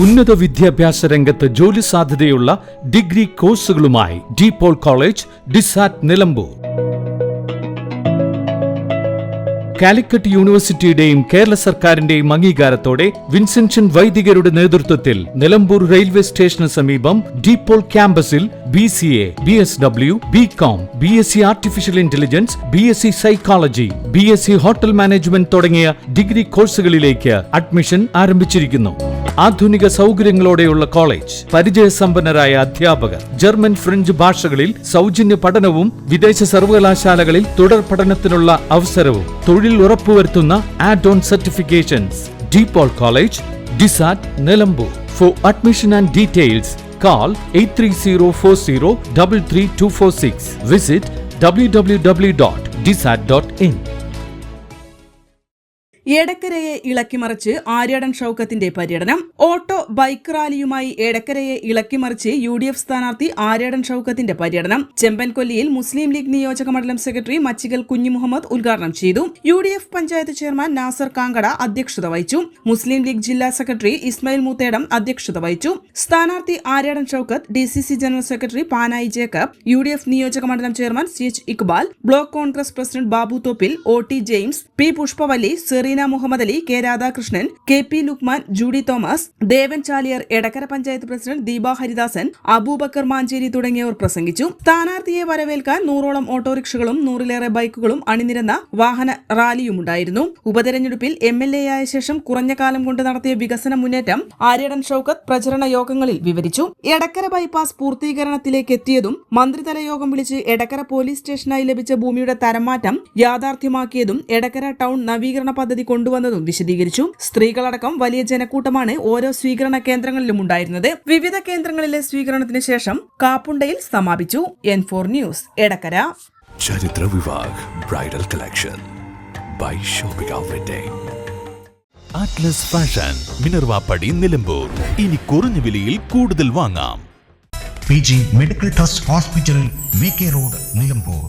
ഉന്നത വിദ്യാഭ്യാസ രംഗത്ത് ജോലി സാധ്യതയുള്ള ഡിഗ്രി കോഴ്സുകളുമായി DPOL college, DISAT, Nilambur. Calicut യൂണിവേഴ്സിറ്റിയുടെയും കേരള സർക്കാരിന്റെയും അംഗീകാരത്തോടെ വിൻസെൻഷൻ വൈദികരുടെ നേതൃത്വത്തിൽ നിലമ്പൂർ റെയിൽവേ സ്റ്റേഷന് സമീപം DPOL ക്യാമ്പസിൽ BCA, BSW, BCom, BSc artificial intelligence, BSc psychology, BSc hotel management തുടങ്ങിയ ഡിഗ്രി കോഴ്സുകളിലേക്ക് അഡ്മിഷൻ ആരംഭിച്ചിരിക്കുന്നു. ആധുനിക സൗകര്യങ്ങളോടെയുള്ള കോളേജ്, പരിചയസമ്പന്നരായ അധ്യാപകർ, ജർമ്മൻ, ഫ്രഞ്ച് ഭാഷകളിൽ സൗജന്യ പഠനവും വിദേശ സർവകലാശാലകളിൽ തുടർ പഠനത്തിനുള്ള അവസരവും തൊഴിൽ ഉറപ്പുവരുത്തുന്ന add on certifications. DPOL college, DISAT, Nilambur. For admission and details call 8304033246. Visit www.disat.in. എടക്കരയെ ഇളക്കിമറിച്ച് ആര്യാടൻ ഷൌക്കത്തിന്റെ പര്യടനം. ഓട്ടോ ബൈക്ക് റാലിയുമായി എടക്കരയെ ഇളക്കിമറിച്ച് UDF സ്ഥാനാർത്ഥി ആര്യാടൻ ഷൌക്കത്തിന്റെ പര്യടനം ചെമ്പൻകൊല്ലിയിൽ മുസ്ലിം ലീഗ് നിയോജക മണ്ഡലം സെക്രട്ടറി മച്ചികൽ കുഞ്ഞിമുഹമ്മദ് ഉദ്ഘാടനം ചെയ്തു. UDF പഞ്ചായത്ത് ചെയർമാൻ നാസർ കാങ്കട അധ്യക്ഷത വഹിച്ചു. മുസ്ലിം ലീഗ് ജില്ലാ സെക്രട്ടറി ഇസ്മായിൽ മൂത്തേടം അധ്യക്ഷത വഹിച്ചു. സ്ഥാനാർത്ഥി Aryadan Shoukath, DCC general secretary Panayi Jacob, UDF നിയോജക മണ്ഡലം chairman CH Iqbal, block Congress president Babu Thoppil, OT James, P Pushpavalli, Sereena Muhammad Ali, K Radhakrishnan, KP Lukman, Judy Thomas, Devan Chaliyar, Edakkara panchayat president Deepa Haridasan, Aboobacker Mancheri തുടങ്ങിയവർ പ്രസംഗിച്ചു. സ്ഥാനാർത്ഥിയെ വരവേൽക്കാൻ 100ഓളം ഓട്ടോറിക്ഷകളും 100ലേറെ ബൈക്കുകളും അണിനിരന്ന വാഹന റാലിയുമുണ്ടായിരുന്നു. ഉപതെരഞ്ഞെടുപ്പിൽ MLA ആയ ശേഷം കുറഞ്ഞ കാലം കൊണ്ട് നടത്തിയ വികസന മുന്നേറ്റം ആര്യാടൻ ഷൌക്കത്ത് പ്രചരണ യോഗങ്ങളിൽ വിവരിച്ചു. എടക്കര ബൈപ്പാസ് പൂർത്തീകരണത്തിലേക്ക് എത്തിയതും മന്ത്രിതല യോഗം വിളിച്ച് എടക്കര പോലീസ് സ്റ്റേഷനായി ലഭിച്ച ഭൂമിയുടെ തരംമാറ്റം യാഥാർത്ഥ്യമാക്കിയതും എടക്കര ടൗൺ നവീകരണ പദ്ധതി കൊണ്ടുവന്നതും വിശദീകരിച്ചു. സ്ത്രീകളടക്കം വലിയ ജനക്കൂട്ടമാണ് ഓരോ സ്വീകരണ കേന്ദ്രങ്ങളിലും ഉണ്ടായിരുന്നത്. വിവിധ കേന്ദ്രങ്ങളിലെ സ്വീകരണത്തിന് ശേഷം കാപ്പുണ്ടയിൽ സമാപിച്ചു. N4 news, Edakkara. Charithra Vivah bridal collection by shopping outlet. Atlas fashion, Minervappadi, Nilambur. ഇനി കുറഞ്ഞ വിലയിൽ കൂടുതൽ വാങ്ങാം. PG medical trust hospital, VK road, Nilambur.